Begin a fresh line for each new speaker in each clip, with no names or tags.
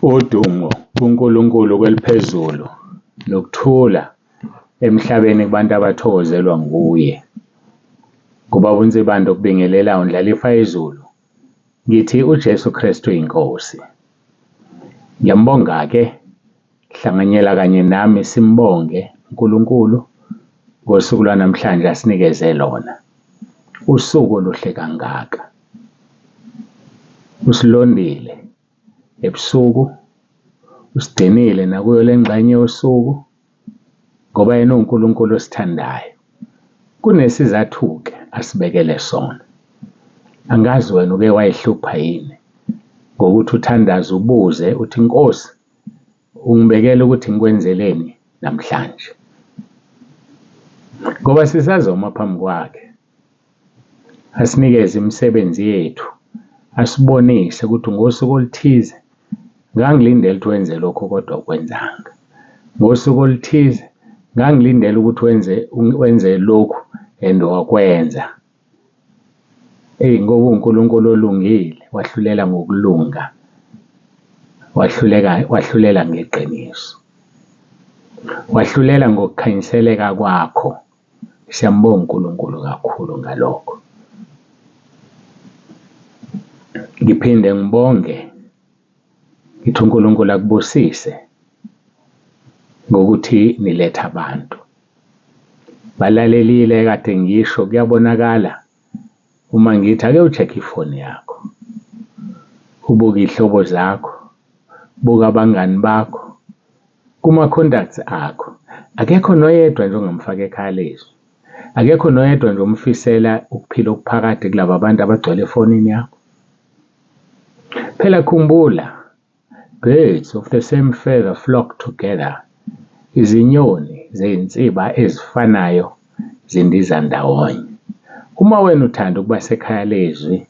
Udumo kuNkulunkulu kweliphezulu nokuthula emhlabeni kubantu abathokozelwa nguye. Kubaba uNsibanda okubingelelayo uNdlalifa yezulu. Ngithi uJesu Kristu inkosi. Ngiyambonga-ke hlanganyela kanye nami simbonge uNkulunkulu ngosuku lwanamhlanje asinikeze lona. Usuku oluhle kangaka. Usilondile ebusuku, usigcinile nakuyo le ngxenye yosuku ngoba yena uNkulunkulu osithandayo. Kunesizathu-ke asibekele sona. Angazi wena uke wayihlupha yini ngokuthi uthandaze ubuze uthi Nkosi ungibekele ukuthi ngikwenzeleni namhlanje. Ngoba sisazoma phambi kwakhe. Asinikeze imisebenzi yethu. Asibonise ukuthi ngosuku oluthize ngangilindele ukuthi wenze lokho kodwa ukwenzanga. Ngosuku oluthize ngangilindele ukuthi wenze lokhu and wakwenza. Ngoba uNkulunkulu olungile wahlulela ngokulunga. Wahlulela ngeqiniso. Wahlulela ngokukhanyiseleka kwakho. Siyambonga uNkulunkulu kakhulu ngalokho. Ngiphinde ngibonge ngithi uNkulunkulu akubusise ngokuthi niletha abantu. Balalelile kade ngisho kuyabonakala uma ngithi ake u-check ifoni yakho. Ubuke ihlobo zakho, buka abangani bakho, kuma-contacts akho. Akekho noyedwa nje ongamfaka ekhaya lezwi. Akekho noyedwa nje umfisela ukuphila okuphakade kulaba bantu abagcwele efonini yakho. Phela khumbula, birds of the same feather flock together. Izinyoni zey'nsiba ezifanayo zindiza ndawonye. Uma wena uthanda ukuba sekhaya lezwi,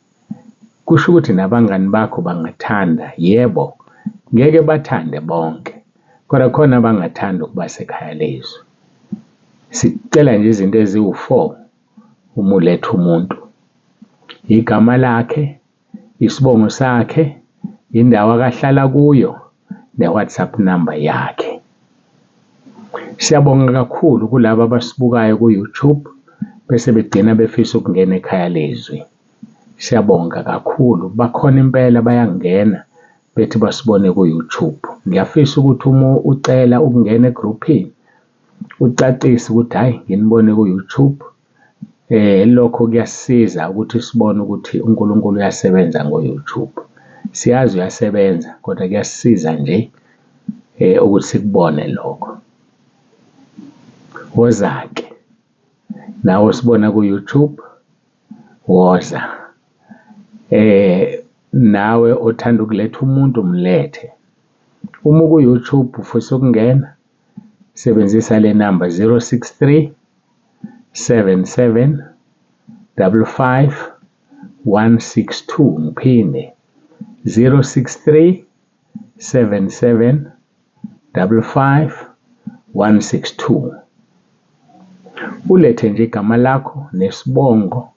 kusho ukuthi nabangani bakho bangathanda. Yebo, ngeke bathande bonke, kodwa khona abangathanda ukuba sekhaya lezwi. Sicela nje izinto eziwu-4 uma uletha umuntu. Igama lakhe, isibongo sakhe, indawo akahlala kuyo, ne-WhatsApp number yakhe. Siyabonga kakhulu kulabo abasibukayo ku-YouTube bese begcina befisa ukungena ekhaya lezwi. Siyabonga kakhulu. Bakhona impela bayangena bethi basibone ku-YouTube. Ngiyafisa ukuthi uma ucela ukungena egroupini ucacise ukuthi hayi nginibone ku-YouTube. Lokho kuyasisiza ukuthi sibone ukuthi uNkulunkulu uyasebenza ngo-YouTube. Siyazi uyasebenza kodwa kuyasisiza nje ukuthi sikubone lokho. Woza-ke nawe sibona ku-YouTube, woza. Nawe othanda ukuletha umuntu mlethe. Uma ku-YouTube ufisa ukungena, sebenzisa le number 063 77 55 162. Ngiphinde 063 77 55 162. Ulethe nje igama lakho nesibongo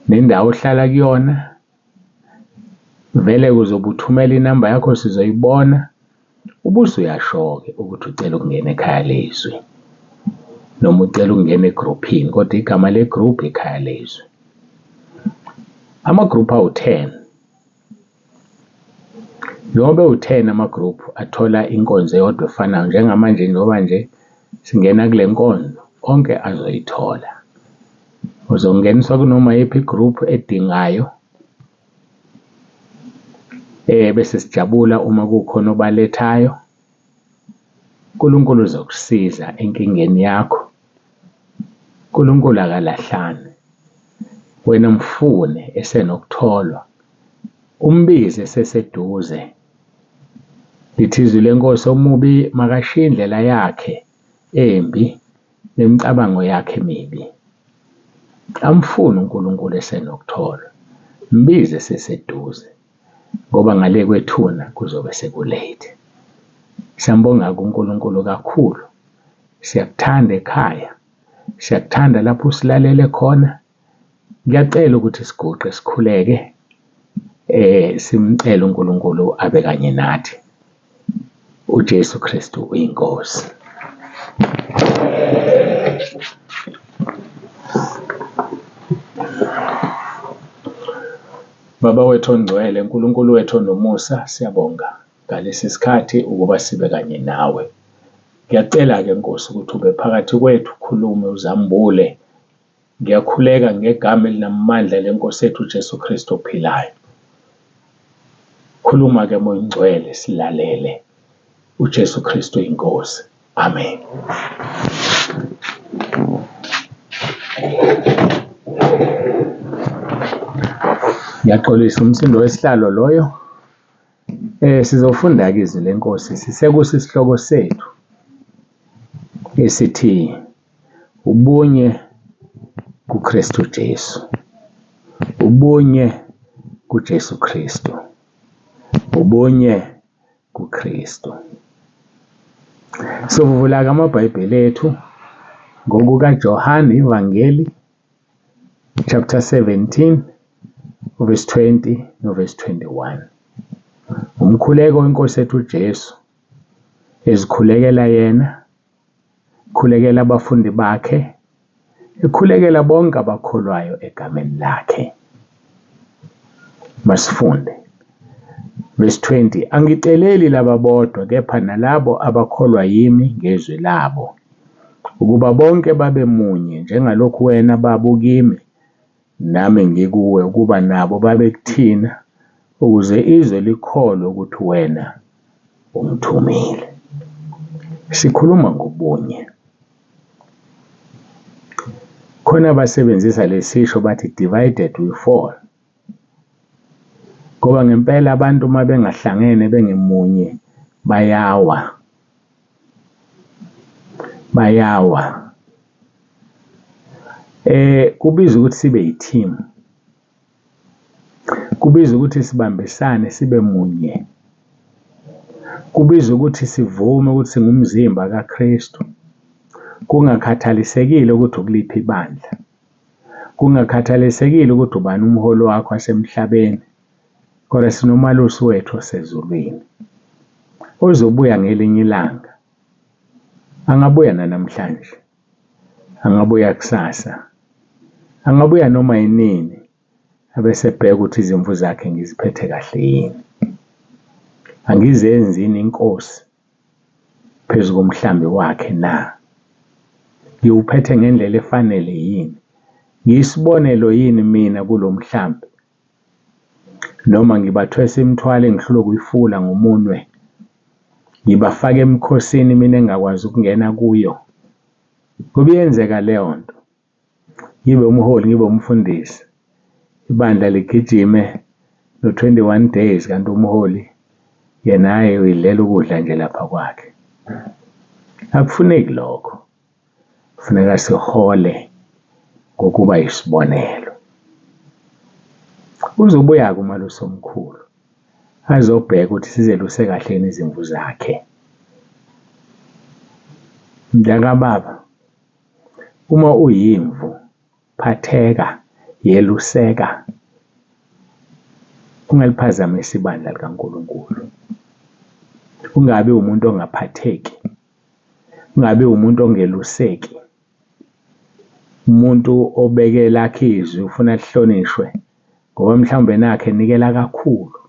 nendawo ohlala kuyona. Vele uzobe uthumela inamba yakho sizoyibona. Ubuse uyasho-ke ukuthi ucela ukungena ekhaya lezwi noma ucela ukungena egroupini, kodwa igama legroup ekhaya lezwi. Amagroup awu-10. Noma bewu-10 amagroup athola inkonzo eyodwa efanayo. Njengamanje njengoba nje singena kule nkonzo onke azoyithola. Uzongeniswa kunoma yiphi igroup edingayo. Bese sijabula uma kukhona obalethayo. uNkulunkulu uzokusiza enkingeni yakho. uNkulunkulu akalahlani. Wena mfune esenokutholwa. Umbize eseseduze. Lithi izwi lenkosi omubi makashiye indlela yakhe embi nemicabango yakhe emibi. Amfune uNkulunkulu esenokutholwa. Mbize eseseduze ngoba ngale kwethuna kuzobe sekulate. Siyambonga uNkulunkulu kakhulu. Siyakuthanda ekhaya. Siyakuthanda lapho usilalele khona. Ngiyacela ukuthi siguqe sikhuleke simcele uNkulunkulu abe kanye nathi. uJesu Kristu uyinkosi. Baba wethu ongcwele, uNkulunkulu wethu onomusa, siyabonga ngalesi sikhathi ukuba sibe kanye nawe. Ngiyacela-ke Nkosi ukuthi ube phakathi kwethu, ukhulume, uzambule. Ngiyakhuleka ngegama elinamandla leNkosi yethu uJesu Kristu ophilayo. Khuluma-ke Moya Ongcwele, silalele. uJesu Kristu uyinkosi. Amen. Ngiyaxolisa umsindo wesihlalo loyo. Sizofunda-ke izwi lenkosi sisekusa isihloko sethu esithi ubunye kuKristu Jesu. Ubunye kuJesu Kristu. Ubunye kuKristu. Sovula-ke amabhayibheli ethu ngokukaJohane ivangeli chapter 17 verse 20 no verse 21. Umkhuleko wenkosi yethu uJesu ezikhulekela yena, khulekela abafundi bakhe, ekhulekela bonke abakholwayo egameni lakhe. Masifunde. Verse 20. Angiceleli laba bodwa, kepha nalabo abakholwa yimi ngezwi labo, ukuba bonke babe munye njengalokhu wena Baba ukimi nami ngikuwe, ukuba nabo babe kuthina, ukuze izwe likholwe ukuthi wena ungithumile. Sikhuluma ngobunye. Khona basebenzisa lesisho bathi divided we fall. Ngoba ngempela abantu uma bengahlangene bengemunye bayawa. Kubiza ukuthi sibe yi-team. Kubiza ukuthi sibambisane sibe munye. Kubiza ukuthi sivume ukuthi singumzimba kaKristu. Kungakhathalisekile ukuthi ukuliphi ibandla. Kungakhathalisekile ukuthi ubani umholi wakho wasemhlabeni. Kodwa sinomalusi wethu osezulwini ozobuya ngelinye ilanga. Angabuya namhlanje, angabuya kusasa, angabuya noma yinini, abesebheka ukuthi izimvu zakhe ngiziphethe kahle yini. Angizenzini inkosi phezu komhlambi wakhe na? Ngiwuphethe ngendlela efanele yini? Ngiyisibonelo yini mina kulo mhlambi? Noma ngibathwesa imithwalo engihlulwe ukuyifula ngomunwe, ngibafaka emkhosini mina engakwazi ukungena kuyo. Kubiyenzeka leyo nto. Ngibe umholi, ngibe umfundisi, ibandla ligijime no 21 days, kanti umholi yena hayi uyidlela ukudla nje lapha kwakhe. Akufuneki lokho. Kufuneka sihole ngokuba yisibonelo. Uzobuya-ke umalusi omkhulu azobheka ukuthi sizeluse kahle izimvu zakhe. Mntakababa, uma uyimvu, phatheka, yeluseka, ungaliphazamisi ibandla likaNkulunkulu. Ungabi umuntu ongaphatheki, ungabi umuntu ongeluseki, umuntu obeke lakhe izwi ufuna lihlonishwe ngoba mhlawumbe nakhe enikela kakhulu,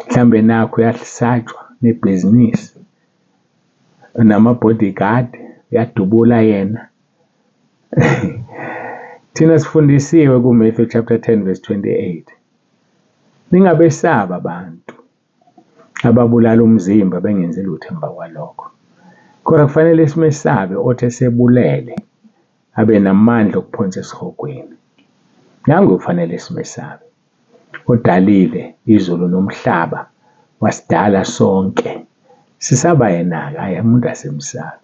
mhlawumbe nakho uyasatshwa nebhizinisi, nama-bodyguard, uyadubula yena. Thina sifundisiwe kuMatthew chapter 10 verse 28. Ningabesaba abantu ababulala umzimba bengenzi lutho emva kwalokho. Kodwa kufanele simesabe othi esebulele abe namandla okuphonsa esihogweni. Nangu kufanele simesabe. Odalile izulu nomhlaba, wasidala sonke. Sisaba yena-ke, hayi umuntu asemsabe.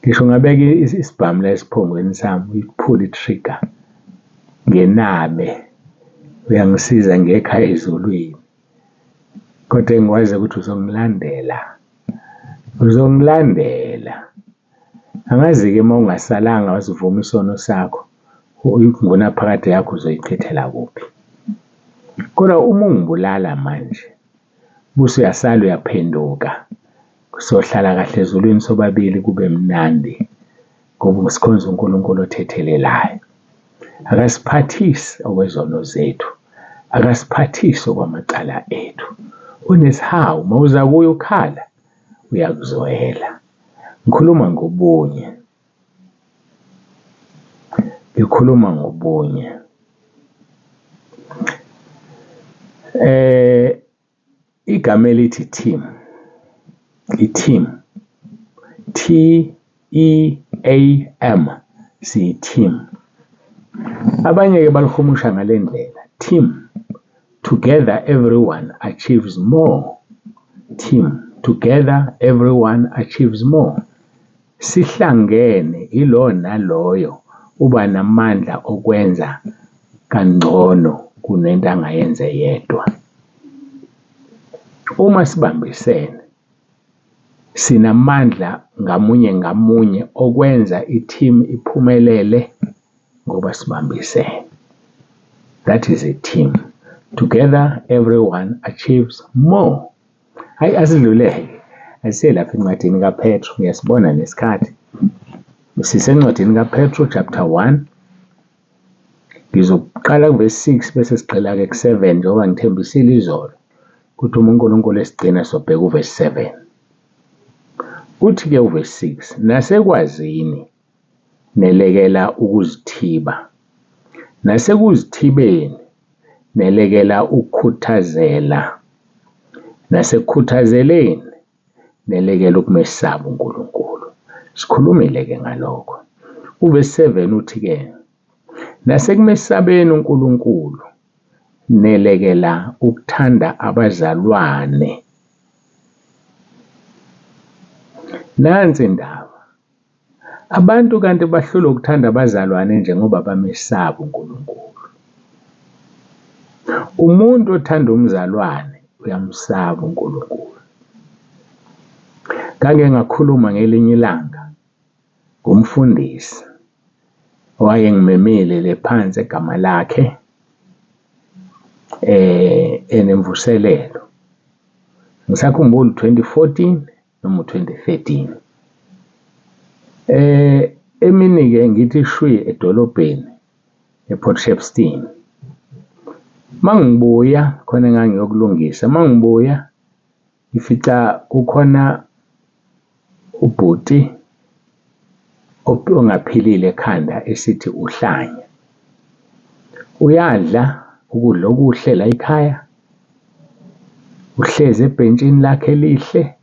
Ngisho ngabeka isibhamu la esiphongweni sami, uyiphula i-trigger ngenabe, uyangisiza ngekhaya ezulwini. Kodwa engikwazi ukuthi uzongilandela. Angazi-ke uma ungasalanga wazivuma isono sakho, inguna phakade yakho uzoyichithela kuphi. Kodwa uma ungibulala manje bese uyasala uyaphenduka sohlala kahle ezulwini sobabili kube mnandi ngoba sikhonza uNkulunkulu othethelelayo. Akasiphathisi okwezono zethu, akasiphathisi okwamacala ethu. Unesihawu, mawuza kuye ukhala uyakuzoyela. Ngikhuluma ngobunye, ngikhuluma ngobunye. Igama elithi team, i-team, T-E-A-M, siyi-team. Abanye-ke balihumusha ngale ndlela, team, together everyone achieves more. Team, together everyone achieves more. Sihlangene ilo naloyo uba namandla okwenza kangcono kunento angayenza yedwa. Uma sibambisene sinamandla ngamunye okwenza i-team iphumelele ngoba sibambisene. That is a team. Together everyone achieves more. Hayi asidluleke. Asiselapha encwadini kaPetru, ngiyasibona nesikhathi. Sisencwadini kaPetru chapter 1. Ngizoqala kuverse 6 bese siqhela-ke ku7 njengoba ngithembisile izolo. Kuthi uma uNkulunkulu esigcina sobheka uverse 7. Uthi-ke uverse 6, nasekwazini nelekela ukuzithiba. Nasekuzithibeni nelekela ukukhuthazela. Nasekukhuthazeleni nelekela ukumesaba uNkulunkulu. Sikhulumile-ke ngalokho. Uverse 7 uthi-ke, nasekumesabeni uNkulunkulu nelekela ukuthanda abazalwane. Nansi indaba. Abantu kanti bahlulwa ukuthanda abazalwane njengoba bamesaba uNkulunkulu. Umuntu othanda umzalwane uyamsaba uNkulunkulu. Ngake ngakhuluma ngelinye ilanga ngumfundisi owayengimemile le phansi egama lakhe enemvuselelo. Ngisakhumbula 2014 noma 2013. Emini-ke ngithi shwi edolobheni ePort Shepstone. Mangibuya khona engangiyokulungisa. Mangibuya ngifica kukhona ubhuti ongaphilile ekhanda esithi uhlanya. Uyadla ukudla okuhle la ekhaya. Uhlezi ebhentshini lakhe elihle.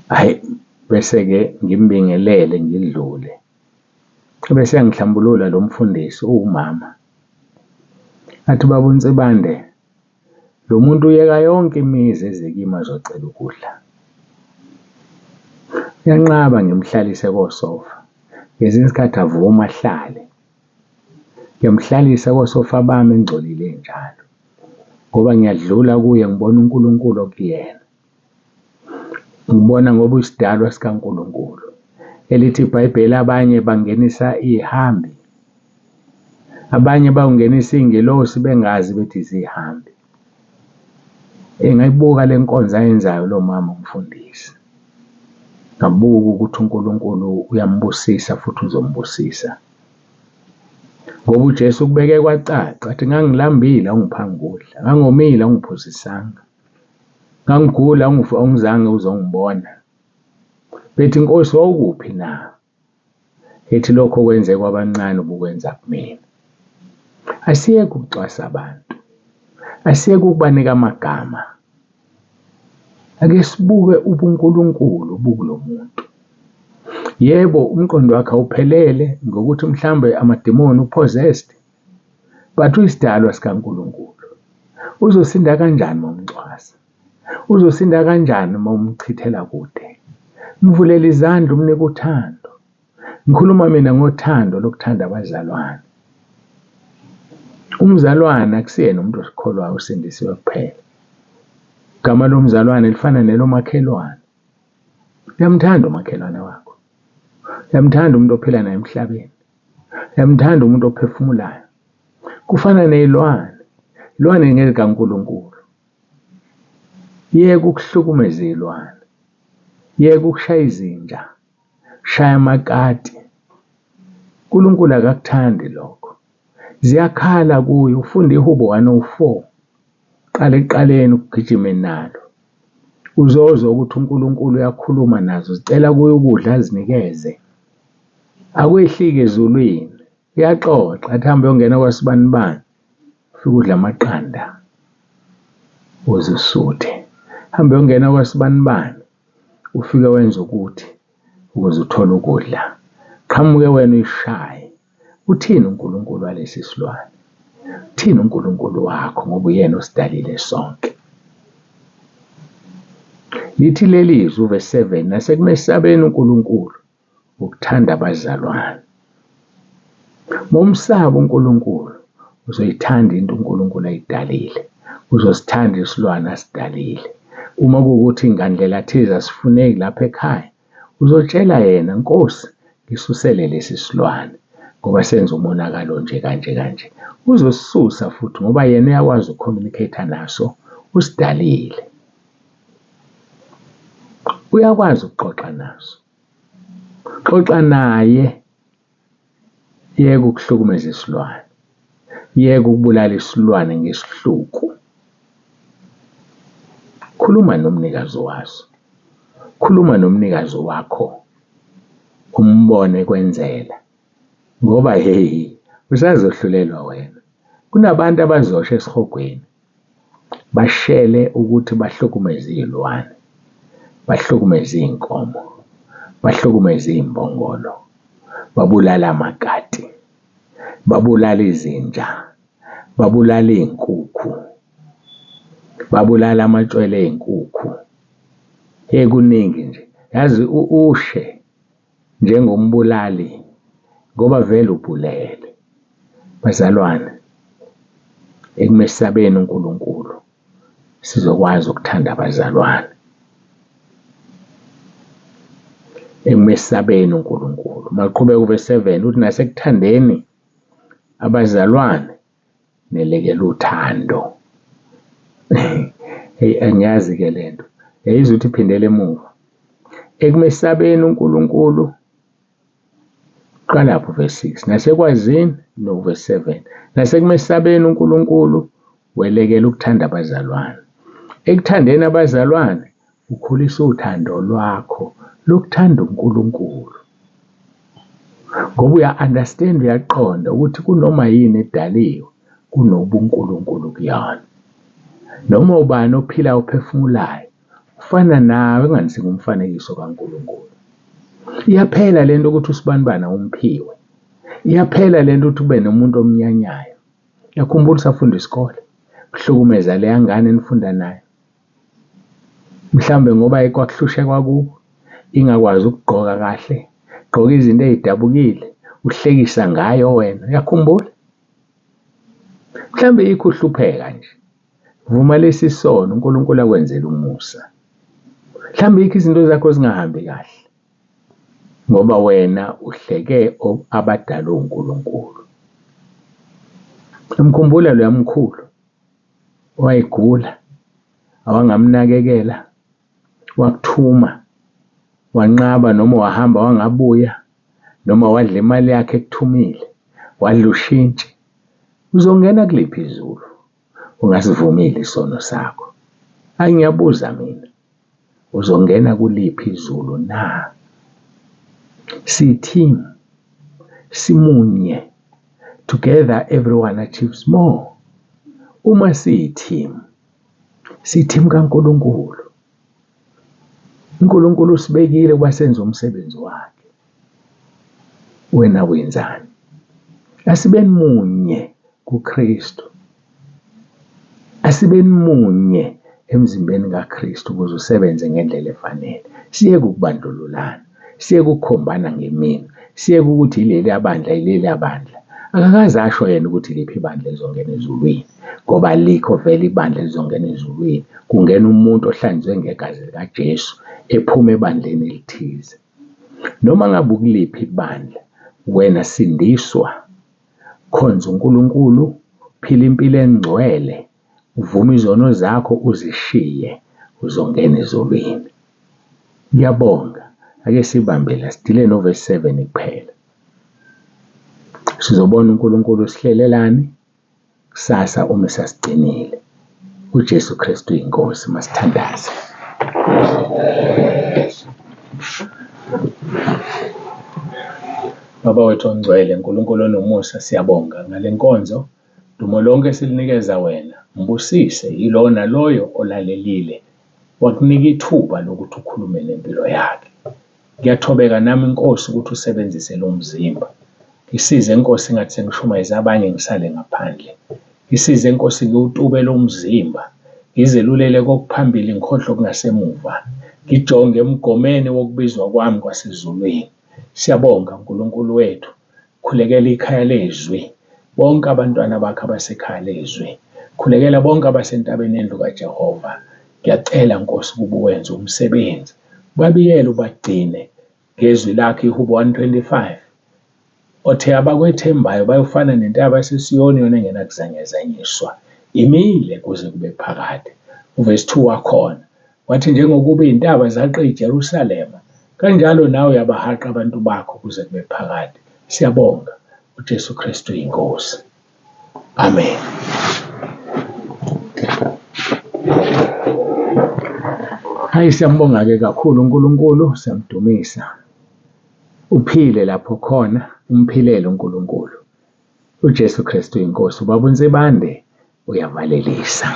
Hayi bese-ke ngimbingelele ngidlule. Bese ngihlambulula lo mfundisi uwumama. Athi baba uNsibande, lo muntu uyeka yonke imizi ezekima azocela ukudla. Uyanqaba ngimhlalise kosofa. Ngezinye isikhathi avuma ahlale. Ngiyamhlalisa kosofa bami engcolile njalo. Ngoba ngiyadlula kuye ngibona uNkulunkulu okuyena. Ngibona ngoba isidalwa sikaNkulunkulu. Elithi iBhayibheli abanye bangenisa ihambi. Abanye bawungenisa ingelosi bengazi bethi zihambi. Ngayibuka le nkonzo ayenzayo lo mama umfundisi. Ngabuka ukuthi uNkulunkulu uyambusisa futhi uzombusisa. Ngoba uJesu kubeke kwacaca athi ngangilambile awungiphanga ukudla, ngangomile awungiphuzisanga, ngangigula awungizange uzongibona. Bethi Nkosi wawukuphi na? Ethi lokho kwenze kwabancane ubukwenza kumina. Asiyeke ukucwasa abantu, asiyeke ukubanika amagama. Ake sibuke ubuNkulunkulu bukulo muntu. Yebo, umqondo wakhe awuphelele ngokuthi mhlambe amademoni upossessed, but uyisidalwa sikaNkulunkulu. Uzosinda kanjani uma umcwasa? Uzosinda kanjani uma umchithela kude? Mvulela izandla umnika uthando. Ngikhuluma mina ngothando lokuthanda abazalwane. Umzalwane akusiyena umuntu osikholwayo usindisiwe kuphela. Igama lomzalwane lifana nelomakhelwane. Uyamthanda umakhelwane wakho. Uyamthanda umuntu ophila naye emhlabeni. Uyamthanda umuntu ophefumulayo. Kufana nezilwane. Lwane ngelikaNkulunkulu. Yeka ukuhlukumeza iy'lwane, yeka ukushaya izinja, shaya amakati. uNkulunkulu akakuthandi lokho. Ziyakhala kuye, ufunda iHubo 104, qala ekuqaleni ugijime nalo. Uzozwa ukuthi uNkulunkulu uyakhuluma nazo, zicela kuye ukudla azinikeze. Akwehlike ezulwini, uyaxoxa athi hambe uyongena kwasibanibani ufike udla amaqanda uze usuthe. Hambe uyongena kwasibanibani ufike wenza ukuthi ukuze uthole ukudla. Qhamuke wena uyishaye. Uthini uNkulunkulu walesi silwane? Uthini uNkulunkulu wakho ngoba uyena osidalile sonke? Lithi lelizwi verse 7, nasekumesabeni uNkulunkulu ukuthanda abazalwane. Momsaba uNkulunkulu uzoyithanda into uNkulunkulu ayidalile, uzosithanda isilwane asidalile. Uma kuwukuthi ngandlela thize asifuneki lapha ekhaya, uzotshela yena, Nkosi ngisusele lesi silwane ngoba senza umonakalo nje kanje kanje. Uzosisusa futhi ngoba yena uyakwazi ukucommunicate naso, usidalile. Uyakwazi ukuxoxa naso. Xoxa naye. Yeka ukuhlukumeza isilwane. Yeka ukubulala isilwane ngesihluku. Khuluma nomnikazi waso. Khuluma nomnikazi wakho. Umbone kwenzela. Ngoba usazohlulelwa wena. Kunabantu abazosha esihogweni bashele ukuthi bahlukumeze iy'lwane, bahlukumeze iy'nkomo, bahlukumeze iy'mbongolo, babulala amakati, babulala izinja, babulala iy'nkukhu, babulala amatshwele ey'nkukhu. Kuningi nje. Yazi ushe njengombulali ngoba vele ubhulele. Bazalwane, ekumesabeni uNkulunkulu sizokwazi ukuthanda abazalwane. Ekumesabeni uNkulunkulu. Maqhubeka uverse 7 uthi nasekuthandeni abazalwane nelekela uthando. Angiyazi-ke lento. Yayizwa ukuthi iphindele emuva. Ekumesabeni uNkulunkulu. Qala lapho verse 6. Nasekwazini no verse 7. Nasekumesabeni uNkulunkulu welekela ukuthanda abazalwane. Ekuthandeni abazalwane ukhulisa uthando lwakho lokuthanda uNkulunkulu. Ngoba uya-understand, uyaqonda ukuthi kunoma yini edaliwe kunobuNkulunkulu kuyona. Noma ubani ophila uphefumulayo ufana nawe, enganisinga umfanekiso kaNkulunkulu. Iyaphela lento ukuthi usibanibani awumphiwe. Iyaphela lento ukuthi ube nomuntu omnyanyayo. Yakhumbula usafunda isikole, kuhlukumeza leya ngane nifunda nayo. Mhlambe ngoba kwakuhlushe kwakubo, ingakwazi ukugqoka kahle, gqoka izinto ezidabukile, uhlekisa ngayo wena. Uyakhumbula? Mhlambe yikho uhlupheka nje. Vuma lesi sono, uNkulunkulu akwenzela umusa. Mhlambe yikho izinto zakho zingahambi kahle ngoba wena uhleke abadala uNkulunkulu. Umkhumbula loya mkhulu wayegula, awangamnakekela, wakuthuma, wanqaba noma wahamba wangabuya, noma wadla imali yakhe ekuthumile, wadla ushintshi. Uzongena kuliphi izulu ungasivumile isono sakho? Ngiyabuza mina, uzongena kuliphi izulu na? Si-team, simunye. Together everyone achieves more. Uma siyi-team, siyi-team kaNkulunkulu. uNkulunkulu usibekile ukuba senze umsebenzi wakhe. Wena wenzani? Asibeni munye kuKristu. Asibeni munye emzimbeni kaKristu ukuze usebenze ngendlela efanele. Siyeke ukubandlululana, siyeke ukukhombana ngemino, siyeke ukuthi ileli abandla, ileli abandla. Akakaze asho yena ukuthi liphi ibandla lizongena ezulwini, ngoba alikho vele ibandla lizongena ezulwini. Kungena umuntu ohlanzwe ngegazi likaJesu ephuma ebandleni elithize. Noma ngabe ukuliphi ibandla, wena sindiswa, khonza uNkulunkulu, phila impilo engcwele, uvume izono zakho uzishiye uzongena ezulwini. Ngiyabonga. Ake sibambe la sidile noverse 7 kuphela. Sizobona uNkulunkulu usihlelelani kusasa uma sasigcinile. uJesu Kristu inkosi. Masithandaze. Baba wethu ongcwele, uNkulunkulu onomusa, siyabonga ngale nkonzo. Dumo lonke silinikeza wena. Mbusise yilona loyo olalelile wakunika ithuba lokuthi ukhulume nempilo yakhe. Ngiyathobeka nami Nkosi ukuthi usebenzise lo mzimba. Isize Nkosi ngathi sengishumayeza abanye ngisale ngaphandle. Isize Nkosi ngiwutube lo mzimba. Ngizelulele kokuphambili ngikhohlwe kungasemuva. Ngijonge emgomeni wokubizwa kwami kwasezulwini. Siyabonga uNkulunkulu wethu. Khulekela ikhaya lezwi. Bonke abantwana bakhe abasekhaya lezwi. Khulekela bonke abasentabeni endlu kaJehova. Ngiyacela Nkosi ukuba uwenze umsebenzi. Babiyele ubagcine ngezwi lakhe iHubo 125. Othe abakwethembayo bayofana nentaba yaseSiyoni yona engenakuzanyazanyiswa. Imile kuze kube phakade. Uverse 2 wakhona wathi njengokuba izintaba zaqe iJerusalema, kanjalo nawe uyabahaqa abantu bakho kuze kube phakade. Siyabonga. uJesu Kristu inkosi. Amen. Hayi, siyambonga-ke kakhulu uNkulunkulu, siyamdumisa. Uphile lapho khona, umphilele uNkulunkulu. uJesu Kristu inkosi. Ubaba uNzibande uyavalelisa.